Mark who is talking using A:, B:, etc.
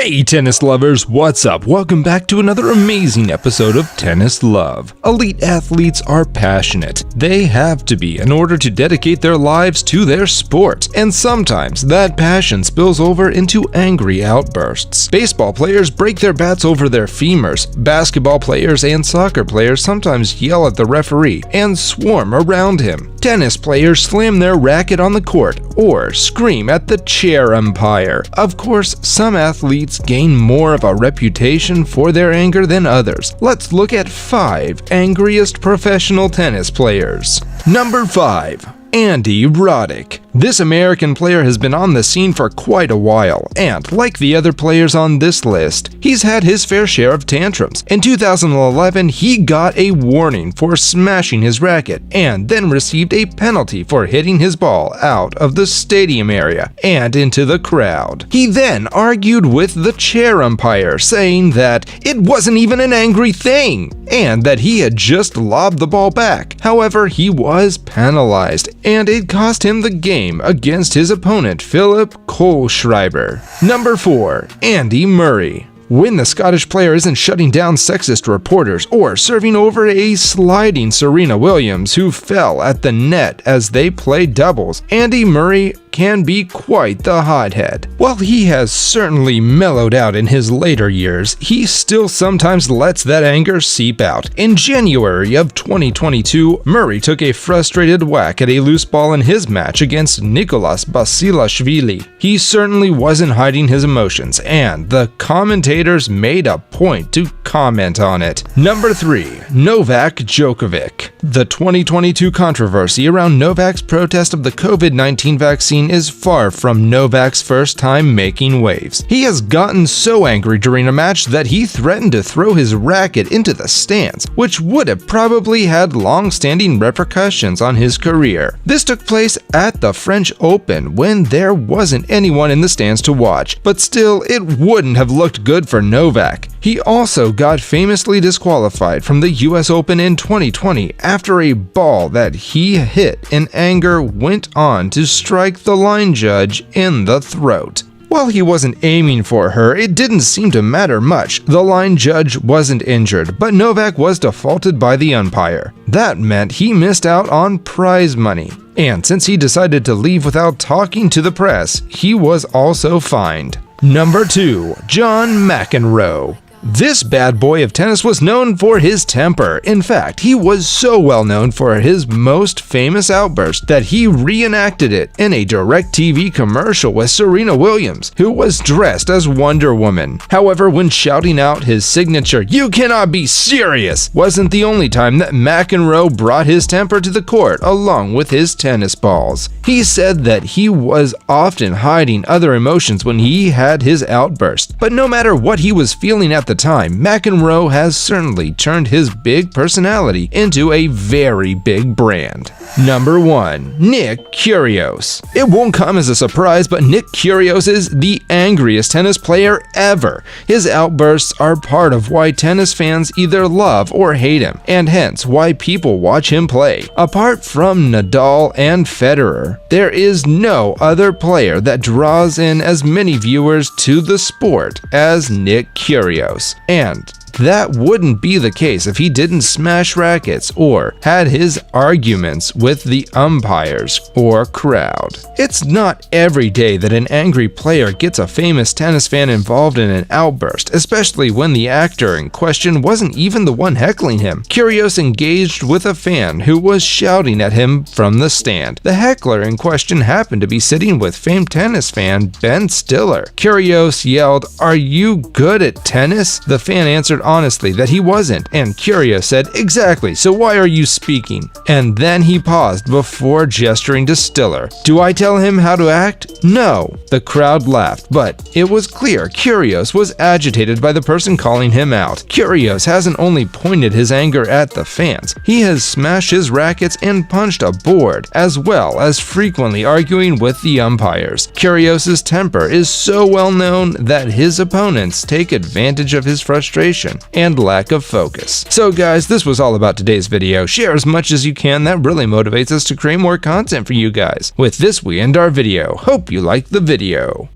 A: Hey tennis lovers, what's up? Welcome back to another amazing episode of Tennis Love. Elite athletes are passionate. They have to be in order to dedicate their lives to their sport. And sometimes that passion spills over into angry outbursts. Baseball players break their bats over their femurs. Basketball players and soccer players sometimes yell at the referee and swarm around him. Tennis players slam their racket on the court or scream at the chair umpire. Of course, some athletes gain more of a reputation for their anger than others. Let's look at 5 angriest professional tennis players. Number 5. Andy Roddick. This American player has been on the scene for quite a while, and like the other players on this list, he's had his fair share of tantrums. In 2011, he got a warning for smashing his racket, and then received a penalty for hitting his ball out of the stadium area and into the crowd. He then argued with the chair umpire, saying that it wasn't even an angry thing, and that he had just lobbed the ball back. However, he was penalized, and it cost him the game against his opponent Philip Kohlschreiber. Number 4. Andy Murray. When the Scottish player isn't shutting down sexist reporters or serving over a sliding Serena Williams who fell at the net as they played doubles, Andy Murray can be quite the hothead. While he has certainly mellowed out in his later years, he still sometimes lets that anger seep out. In January of 2022, Murray took a frustrated whack at a loose ball in his match against Nicolas Basilashvili. He certainly wasn't hiding his emotions, and the commentators made a point to comment on it. Number 3. Novak Djokovic. The 2022 controversy around Novak's protest of the COVID-19 vaccine is far from Novak's first time making waves. He has gotten so angry during a match that he threatened to throw his racket into the stands, which would have probably had long-standing repercussions on his career. This took place at the French Open when there wasn't anyone in the stands to watch, but still it wouldn't have looked good for Novak. He also got famously disqualified from the US Open in 2020 after a ball that he hit in anger went on to strike the line judge in the throat. While he wasn't aiming for her, it didn't seem to matter much. The line judge wasn't injured, but Novak was defaulted by the umpire. That meant he missed out on prize money. And since he decided to leave without talking to the press, he was also fined. Number 2. John McEnroe. This bad boy of tennis was known for his temper. In fact, he was so well known for his most famous outburst that he reenacted it in a DirecTV commercial with Serena Williams, who was dressed as Wonder Woman. However, when shouting out his signature, "You cannot be serious," wasn't the only time that McEnroe brought his temper to the court along with his tennis balls. He said that he was often hiding other emotions when he had his outburst, but no matter what he was feeling at the time, McEnroe has certainly turned his big personality into a very big brand. Number 1. Nick Kyrgios. It won't come as a surprise, but Nick Kyrgios is the angriest tennis player ever. His outbursts are part of why tennis fans either love or hate him, and hence why people watch him play. Apart from Nadal and Federer, there is no other player that draws in as many viewers to the sport as Nick Kyrgios. And that wouldn't be the case if he didn't smash rackets or had his arguments with the umpires or crowd. It's not every day that an angry player gets a famous tennis fan involved in an outburst, especially when the actor in question wasn't even the one heckling him. Kyrgios engaged with a fan who was shouting at him from the stand. The heckler in question happened to be sitting with famed tennis fan Ben Stiller. Kyrgios yelled, "Are you good at tennis?" The fan answered honestly that he wasn't, and Kyrgios said, "Exactly, so why are you speaking?" And then he paused before gesturing to Stiller. "Do I tell him how to act?" "No." The crowd laughed, but it was clear Kyrgios was agitated by the person calling him out. Kyrgios hasn't only pointed his anger at the fans, he has smashed his rackets and punched a board, as well as frequently arguing with the umpires. Kyrgios' temper is so well known that his opponents take advantage of his frustration and lack of focus. So guys, this was all about today's video. Share as much as you can, that really motivates us to create more content for you guys. With this, we end our video. Hope you liked the video.